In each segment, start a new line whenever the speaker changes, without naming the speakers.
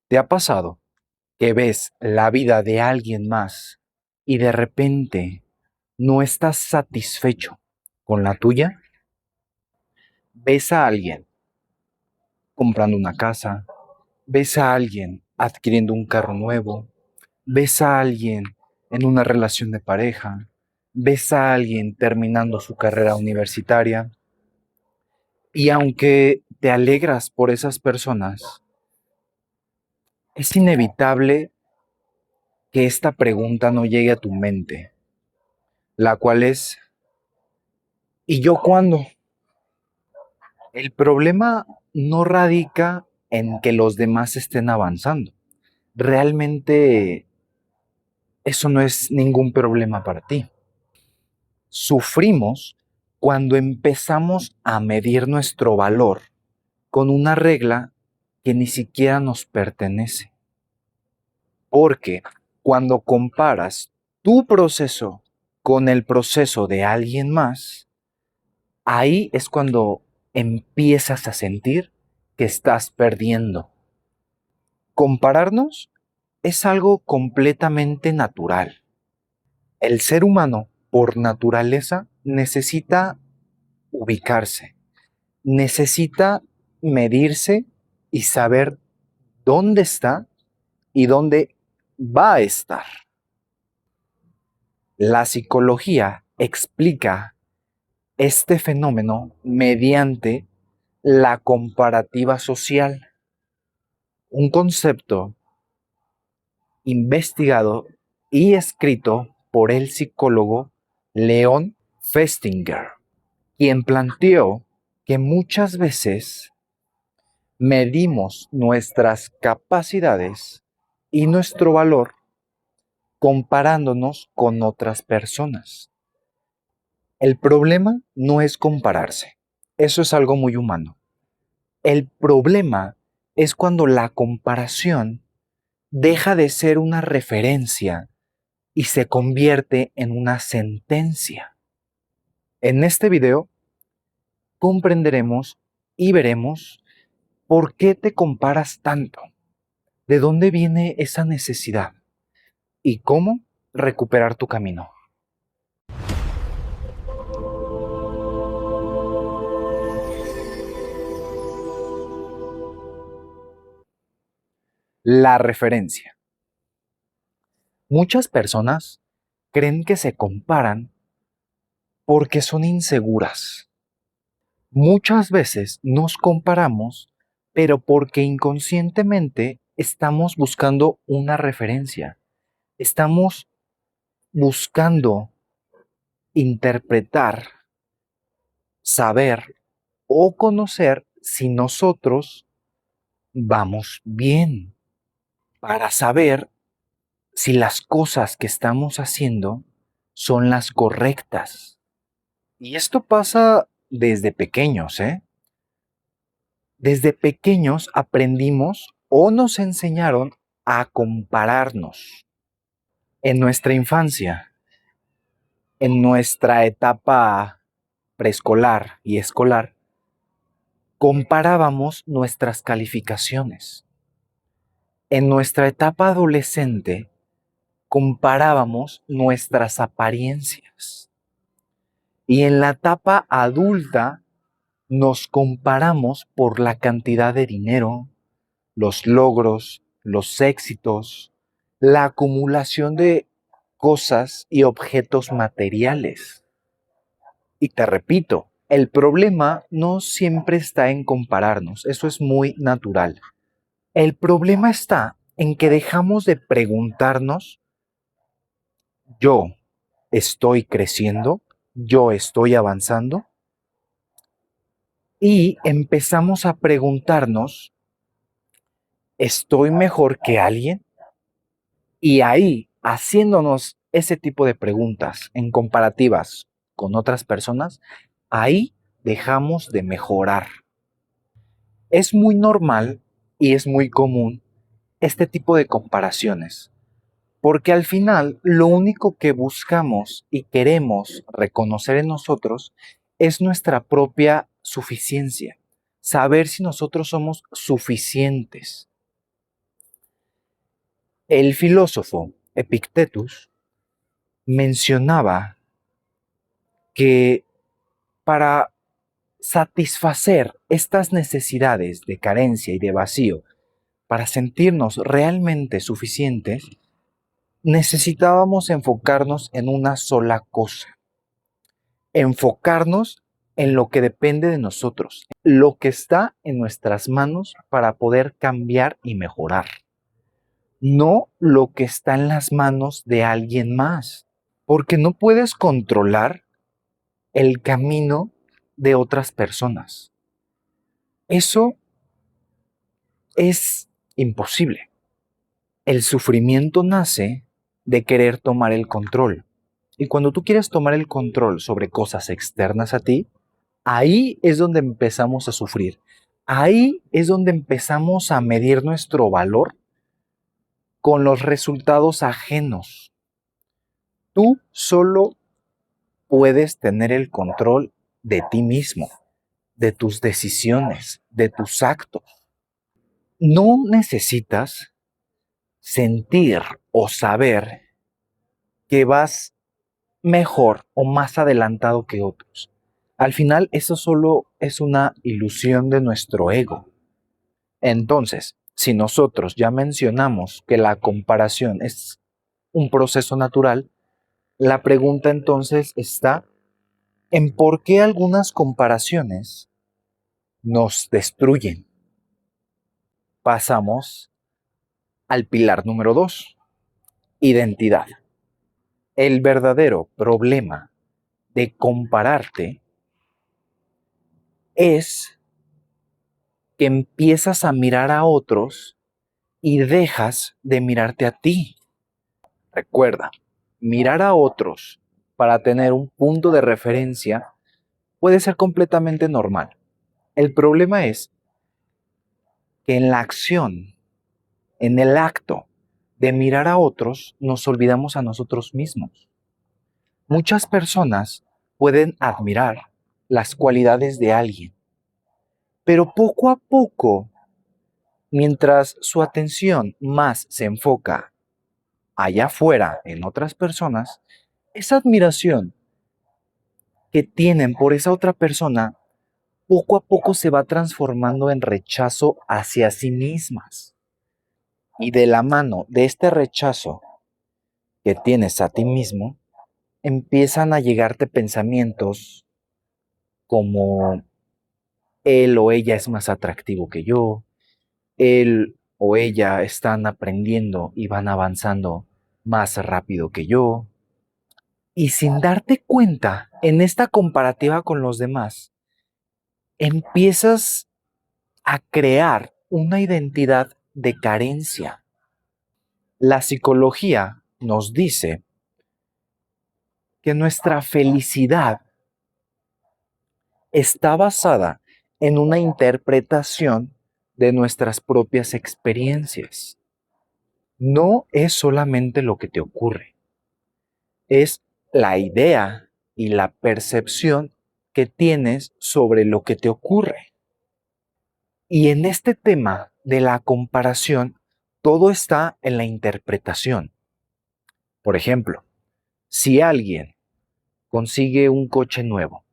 ¿Te ha pasado que ves la vida de alguien más y de repente no estás satisfecho con la tuya? Ves a alguien comprando una casa, ves a alguien adquiriendo un carro nuevo, ves a alguien en una relación de pareja, ves a alguien terminando su carrera universitaria y aunque te alegras por esas personas, es inevitable que esta pregunta no llegue a tu mente, la cual es, ¿y yo cuándo? El problema no radica en que los demás estén avanzando. Realmente eso no es ningún problema para ti. Sufrimos cuando empezamos a medir nuestro valor con una regla que ni siquiera nos pertenece. Porque cuando comparas tu proceso con el proceso de alguien más, ahí es cuando empiezas a sentir que estás perdiendo. Compararnos es algo completamente natural. El ser humano, por naturaleza, necesita ubicarse, necesita medirse y saber dónde está y dónde va a estar. La psicología explica este fenómeno mediante la comparativa social, un concepto investigado y escrito por el psicólogo Leon Festinger, quien planteó que muchas veces medimos nuestras capacidades y nuestro valor comparándonos con otras personas. El problema no es compararse, eso es algo muy humano. El problema es cuando la comparación deja de ser una referencia y se convierte en una sentencia. En este video comprenderemos y veremos por qué te comparas tanto, de dónde viene esa necesidad y cómo recuperar tu camino. La referencia. Muchas personas creen que se comparan porque son inseguras. Muchas veces nos comparamos, pero porque inconscientemente estamos buscando una referencia. Estamos buscando interpretar, saber o conocer si nosotros vamos bien, para saber si las cosas que estamos haciendo son las correctas. Y esto pasa desde pequeños, ¿eh? Desde pequeños aprendimos o nos enseñaron a compararnos. En nuestra infancia, en nuestra etapa preescolar y escolar, comparábamos nuestras calificaciones. En nuestra etapa adolescente, comparábamos nuestras apariencias. Y en la etapa adulta, nos comparamos por la cantidad de dinero, los logros, los éxitos, la acumulación de cosas y objetos materiales. Y te repito, el problema no siempre está en compararnos, eso es muy natural. El problema está en que dejamos de preguntarnos, yo estoy creciendo, yo estoy avanzando, y empezamos a preguntarnos, ¿estoy mejor que alguien? Y ahí, haciéndonos ese tipo de preguntas en comparativas con otras personas, ahí dejamos de mejorar. Es muy normal y es muy común este tipo de comparaciones, porque al final lo único que buscamos y queremos reconocer en nosotros es nuestra propia suficiencia, saber si nosotros somos suficientes. El filósofo Epictetus mencionaba que para satisfacer estas necesidades de carencia y de vacío, para sentirnos realmente suficientes, necesitábamos enfocarnos en una sola cosa, enfocarnos en lo que depende de nosotros, lo que está en nuestras manos para poder cambiar y mejorar, no lo que está en las manos de alguien más, porque no puedes controlar el camino de otras personas. Eso es imposible. El sufrimiento nace de querer tomar el control. Y cuando tú quieres tomar el control sobre cosas externas a ti, ahí es donde empezamos a sufrir. Ahí es donde empezamos a medir nuestro valor con los resultados ajenos. Tú solo puedes tener el control de ti mismo, de tus decisiones, de tus actos. No necesitas sentir o saber que vas mejor o más adelantado que otros. Al final, eso solo es una ilusión de nuestro ego. Entonces, si nosotros ya mencionamos que la comparación es un proceso natural, la pregunta entonces está en por qué algunas comparaciones nos destruyen. Pasamos al pilar número 2, identidad. El verdadero problema de compararte es que empiezas a mirar a otros y dejas de mirarte a ti. Recuerda, mirar a otros para tener un punto de referencia puede ser completamente normal. El problema es que en la acción, en el acto de mirar a otros, nos olvidamos a nosotros mismos. Muchas personas pueden admirar las cualidades de alguien, pero poco a poco, mientras su atención más se enfoca allá afuera en otras personas, esa admiración que tienen por esa otra persona poco a poco se va transformando en rechazo hacia sí mismas. Y de la mano de este rechazo que tienes a ti mismo, empiezan a llegarte pensamientos como él o ella es más atractivo que yo, él o ella están aprendiendo y van avanzando más rápido que yo. Y sin darte cuenta, en esta comparativa con los demás, empiezas a crear una identidad de carencia. La psicología nos dice que nuestra felicidad está basada en una interpretación de nuestras propias experiencias. No es solamente lo que te ocurre, es la idea y la percepción que tienes sobre lo que te ocurre. Y en este tema de la comparación, todo está en la interpretación. Por ejemplo, si alguien consigue un coche nuevo,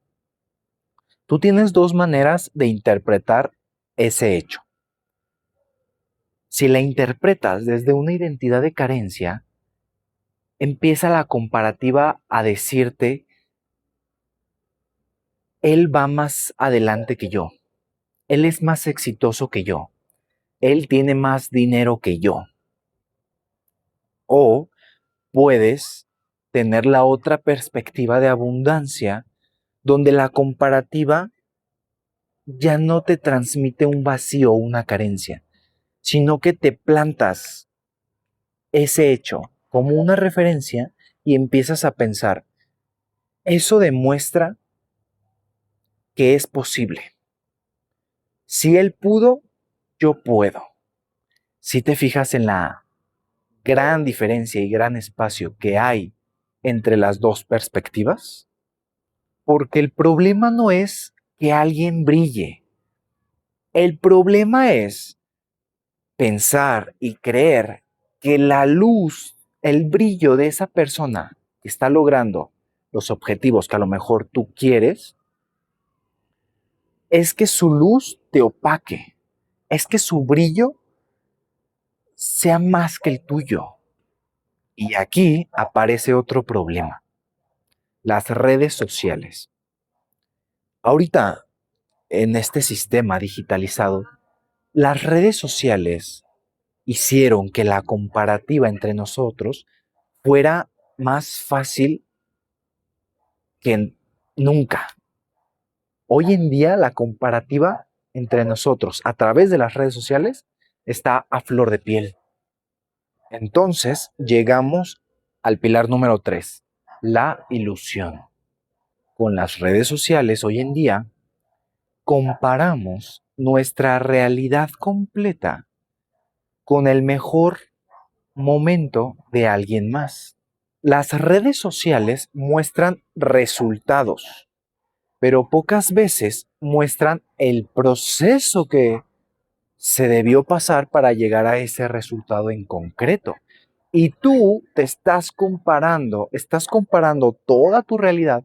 tú tienes dos maneras de interpretar ese hecho. Si la interpretas desde una identidad de carencia, empieza la comparativa a decirte, él va más adelante que yo, él es más exitoso que yo, él tiene más dinero que yo. O puedes tener la otra perspectiva de abundancia, donde la comparativa ya no te transmite un vacío o una carencia, sino que te plantas ese hecho como una referencia y empiezas a pensar, eso demuestra que es posible. Si él pudo, yo puedo. Si te fijas en la gran diferencia y gran espacio que hay entre las dos perspectivas, porque el problema no es que alguien brille, el problema es pensar y creer que la luz, el brillo de esa persona que está logrando los objetivos que a lo mejor tú quieres, es que su luz te opaque, es que su brillo sea más que el tuyo. Y aquí aparece otro problema, las redes sociales. Ahorita, en este sistema digitalizado, las redes sociales hicieron que la comparativa entre nosotros fuera más fácil que nunca. Hoy en día la comparativa entre nosotros a través de las redes sociales está a flor de piel. Entonces llegamos al pilar número 3, la ilusión. Con las redes sociales hoy en día comparamos nuestra realidad completa con el mejor momento de alguien más. Las redes sociales muestran resultados, pero pocas veces muestran el proceso que se debió pasar para llegar a ese resultado en concreto. Y tú te estás comparando toda tu realidad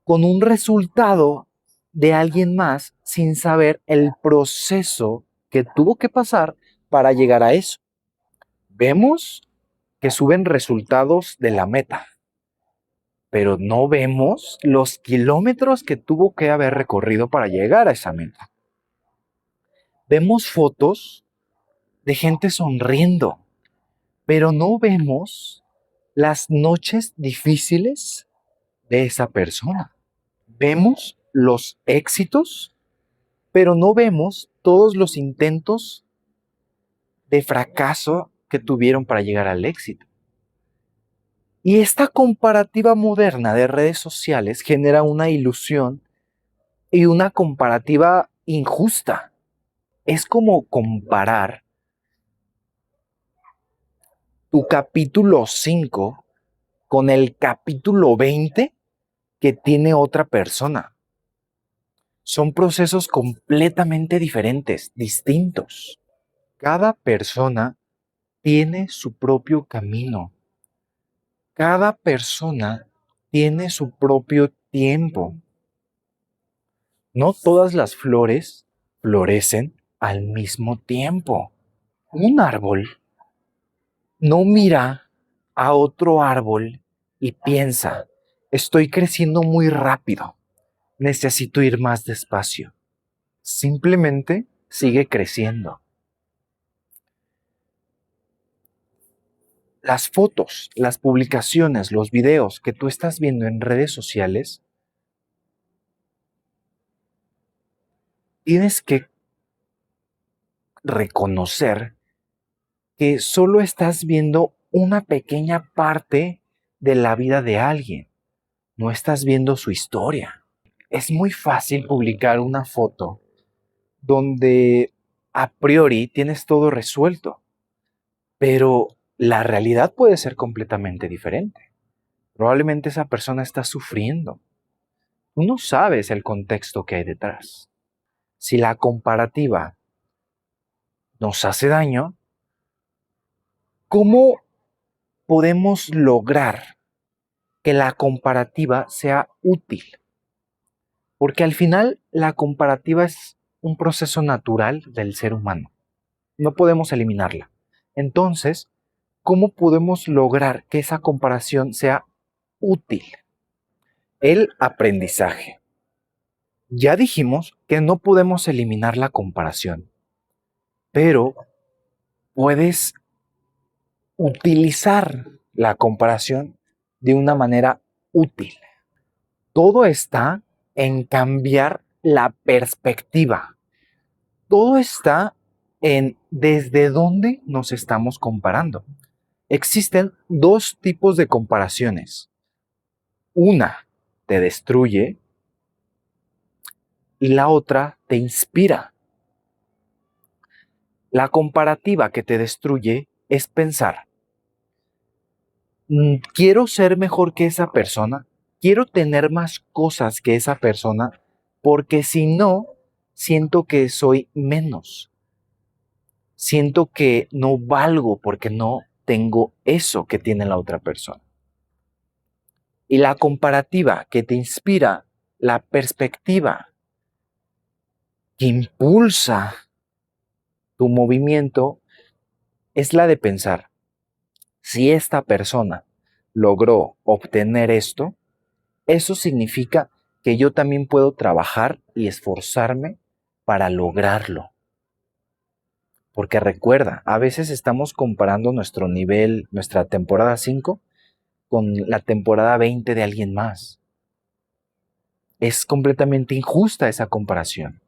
con un resultado de alguien más sin saber el proceso que tuvo que pasar para llegar a eso. Vemos que suben resultados de la meta, pero no vemos los kilómetros que tuvo que haber recorrido para llegar a esa meta. Vemos fotos de gente sonriendo, pero no vemos las noches difíciles de esa persona. Vemos los éxitos, pero no vemos todos los intentos de fracaso que tuvieron para llegar al éxito. Y esta comparativa moderna de redes sociales genera una ilusión y una comparativa injusta. Es como comparar tu capítulo 5 con el capítulo 20 que tiene otra persona. Son procesos completamente diferentes, distintos. Cada persona tiene su propio camino. Cada persona tiene su propio tiempo. No todas las flores florecen al mismo tiempo. Un árbol no mira a otro árbol y piensa, estoy creciendo muy rápido, necesito ir más despacio. Simplemente sigue creciendo. Las fotos, las publicaciones, los videos que tú estás viendo en redes sociales, tienes que reconocer que solo estás viendo una pequeña parte de la vida de alguien. No estás viendo su historia. Es muy fácil publicar una foto donde a priori tienes todo resuelto, pero la realidad puede ser completamente diferente. Probablemente esa persona está sufriendo. Tú no sabes el contexto que hay detrás. Si la comparativa nos hace daño, ¿cómo podemos lograr que la comparativa sea útil? Porque al final la comparativa es un proceso natural del ser humano. No podemos eliminarla. Entonces, ¿cómo podemos lograr que esa comparación sea útil? El aprendizaje. Ya dijimos que no podemos eliminar la comparación, pero puedes utilizar la comparación de una manera útil. Todo está en cambiar la perspectiva. Todo está en desde dónde nos estamos comparando. Existen dos tipos de comparaciones. Una te destruye y la otra te inspira. La comparativa que te destruye es pensar, quiero ser mejor que esa persona, quiero tener más cosas que esa persona, porque si no, siento que soy menos. Siento que no valgo porque no tengo eso que tiene la otra persona. Y la comparativa que te inspira, la perspectiva que impulsa tu movimiento es la de pensar, si esta persona logró obtener esto, eso significa que yo también puedo trabajar y esforzarme para lograrlo. Porque recuerda, a veces estamos comparando nuestro nivel, nuestra temporada 5, con la temporada 20 de alguien más. Es completamente injusta esa comparación.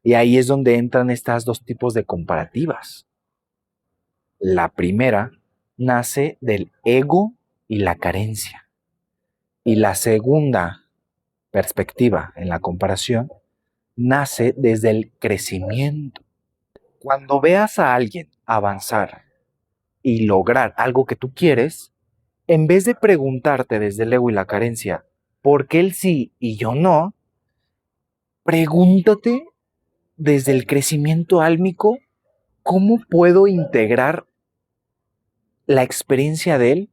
Y ahí es donde entran estas dos tipos de comparativas. La primera nace del ego y la carencia. Y la segunda perspectiva en la comparación nace desde el crecimiento. Cuando veas a alguien avanzar y lograr algo que tú quieres, en vez de preguntarte desde el ego y la carencia, ¿por qué él sí y yo no? Pregúntate desde el crecimiento álmico, ¿cómo puedo integrar la experiencia de él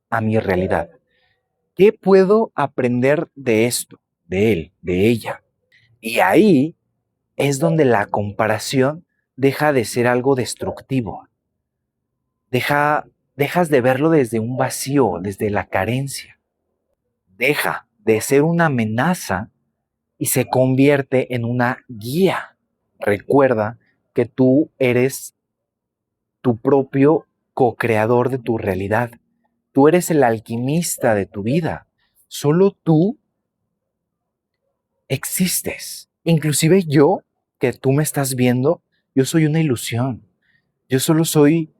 a mi realidad? ¿Qué puedo aprender de esto, de él, de ella? Y ahí es donde la comparación deja de ser algo destructivo. Dejas de verlo desde un vacío, desde la carencia. Deja de ser una amenaza y se convierte en una guía. Recuerda que tú eres tu propio co-creador de tu realidad. Tú eres el alquimista de tu vida. Solo tú existes. Inclusive yo, que tú me estás viendo, yo soy una ilusión. Yo solo soy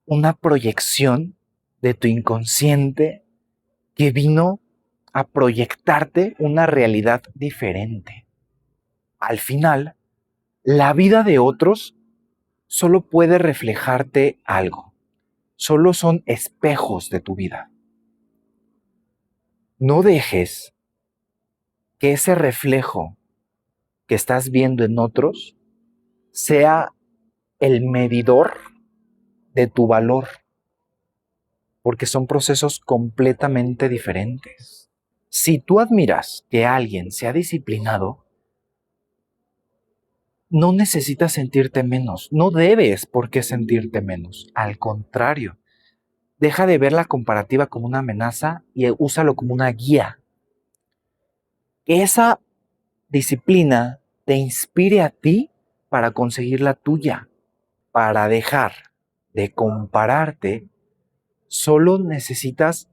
una proyección de tu inconsciente que vino a proyectarte una realidad diferente. Al final, la vida de otros solo puede reflejarte algo. Solo son espejos de tu vida. No dejes que ese reflejo que estás viendo en otros sea el medidor de tu valor, porque son procesos completamente diferentes. Si tú admiras que alguien sea disciplinado, no necesitas sentirte menos, no debes por qué sentirte menos, al contrario, deja de ver la comparativa como una amenaza y úsalo como una guía. Que esa disciplina te inspire a ti para conseguir la tuya, para dejar de compararte. Solo necesitas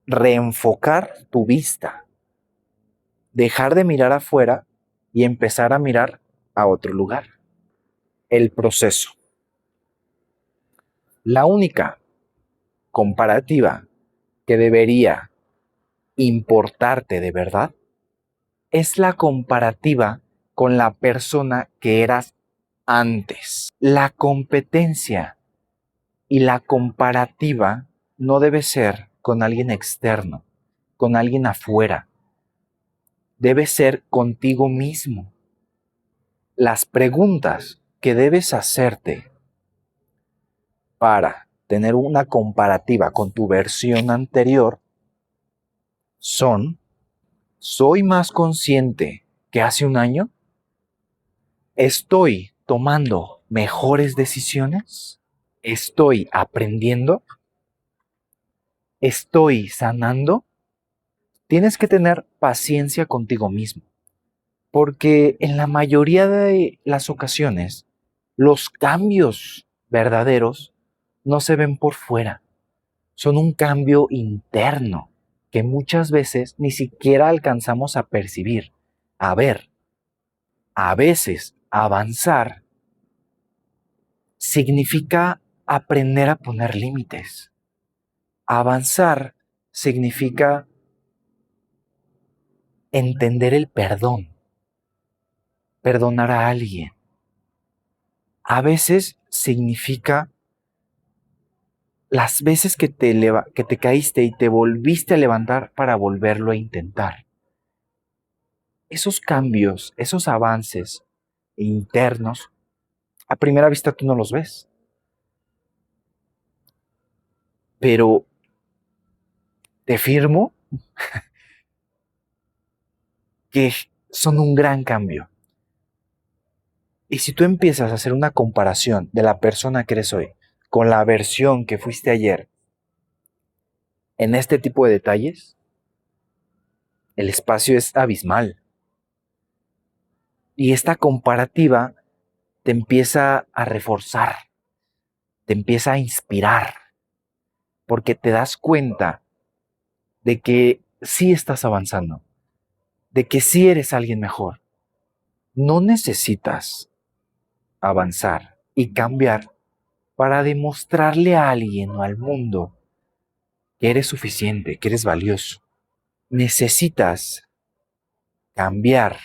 reenfocar tu vista, dejar de mirar afuera y empezar a mirar a otro lugar. El proceso. La única comparativa que debería importarte de verdad es la comparativa con la persona que eras antes. La competencia y la comparativa no debe ser con alguien externo, con alguien afuera. Debe ser contigo mismo. Las preguntas que debes hacerte para tener una comparativa con tu versión anterior son: ¿soy más consciente que hace un año? ¿Estoy tomando mejores decisiones? ¿Estoy aprendiendo? ¿Estoy sanando? Tienes que tener paciencia contigo mismo, porque en la mayoría de las ocasiones los cambios verdaderos no se ven por fuera, son un cambio interno que muchas veces ni siquiera alcanzamos a percibir, a ver. A veces avanzar significa aprender a poner límites. Avanzar significa entender el perdón, perdonar a alguien. A veces significa las veces que te caíste y te volviste a levantar para volverlo a intentar. Esos cambios, esos avances, internos, a primera vista tú no los ves. Pero te firmo que son un gran cambio. Y si tú empiezas a hacer una comparación de la persona que eres hoy con la versión que fuiste ayer en este tipo de detalles, el espacio es abismal. Y esta comparativa te empieza a reforzar, te empieza a inspirar, porque te das cuenta de que sí estás avanzando, de que sí eres alguien mejor. No necesitas avanzar y cambiar para demostrarle a alguien o al mundo que eres suficiente, que eres valioso. Necesitas cambiar,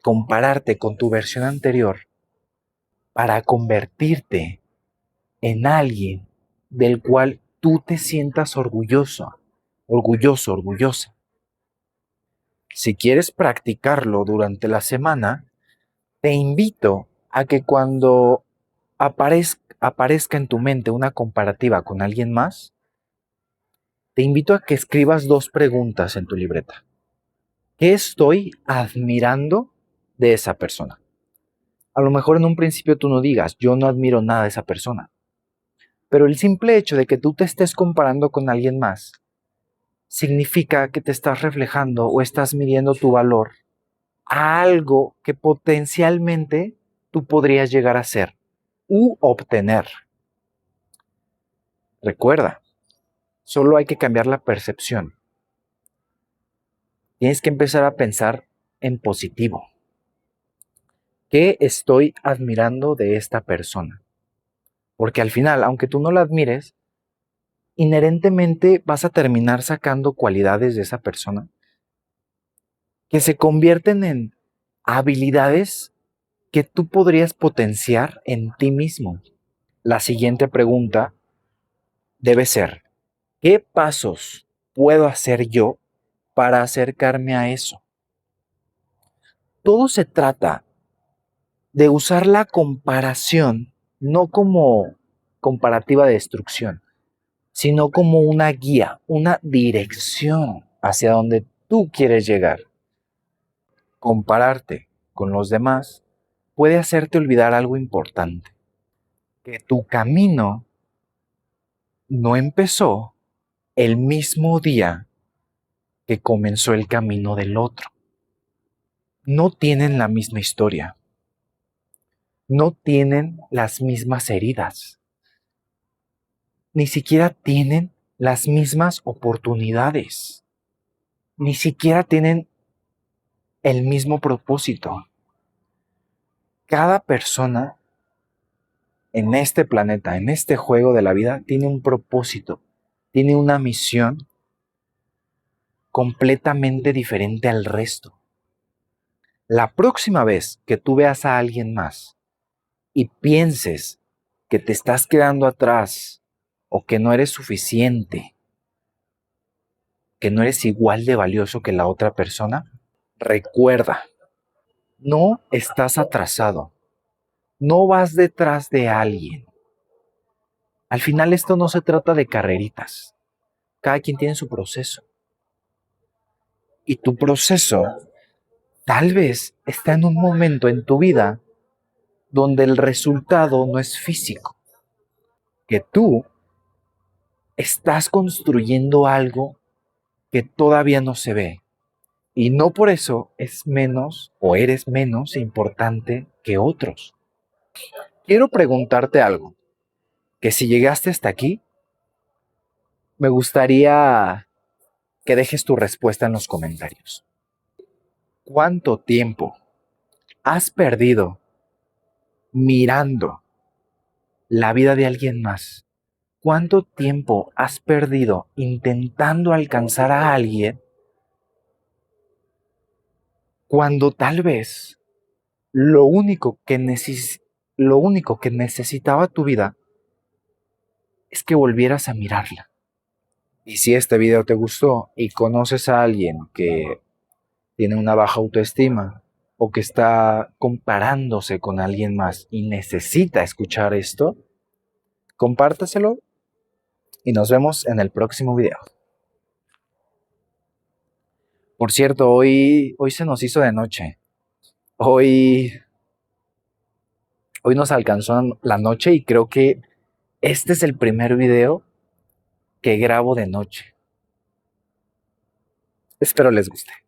compararte con tu versión anterior para convertirte en alguien del cual tú te sientas orgulloso, orgullosa. Si quieres practicarlo durante la semana, te invito a que cuando aparezca en tu mente una comparativa con alguien más, te invito a que escribas 2 preguntas en tu libreta. ¿Qué estoy admirando de esa persona? A lo mejor en un principio tú no digas, yo no admiro nada de esa persona. Pero el simple hecho de que tú te estés comparando con alguien más significa que te estás reflejando o estás midiendo tu valor a algo que potencialmente tú podrías llegar a ser u obtener. Recuerda, solo hay que cambiar la percepción. Tienes que empezar a pensar en positivo. ¿Qué estoy admirando de esta persona? Porque al final, aunque tú no la admires, inherentemente vas a terminar sacando cualidades de esa persona que se convierten en habilidades que tú podrías potenciar en ti mismo. La siguiente pregunta debe ser, ¿qué pasos puedo hacer yo para acercarme a eso? Todo se trata de usar la comparación no como comparativa de destrucción, sino como una guía, una dirección hacia donde tú quieres llegar. Compararte con los demás puede hacerte olvidar algo importante, que tu camino no empezó el mismo día que comenzó el camino del otro. No tienen la misma historia, no tienen las mismas heridas, ni siquiera tienen las mismas oportunidades, ni siquiera tienen el mismo propósito. Cada persona en este planeta, en este juego de la vida, tiene un propósito, tiene una misión completamente diferente al resto. La próxima vez que tú veas a alguien más y pienses que te estás quedando atrás o que no eres suficiente, que no eres igual de valioso que la otra persona, recuerda, no estás atrasado, no vas detrás de alguien. Al final esto no se trata de carreritas, cada quien tiene su proceso. Y tu proceso tal vez está en un momento en tu vida donde el resultado no es físico, que tú estás construyendo algo que todavía no se ve. Y no por eso es menos o eres menos importante que otros. Quiero preguntarte algo, que si llegaste hasta aquí, me gustaría que dejes tu respuesta en los comentarios. ¿Cuánto tiempo has perdido mirando la vida de alguien más? ¿Cuánto tiempo has perdido intentando alcanzar a alguien cuando tal vez lo único que necesitaba tu vida es que volvieras a mirarla? Y si este video te gustó y conoces a alguien que tiene una baja autoestima o que está comparándose con alguien más y necesita escuchar esto, compártaselo y nos vemos en el próximo video. Por cierto, hoy se nos hizo de noche. Hoy nos alcanzó la noche y creo que este es el primer video que grabo de noche. Espero les guste.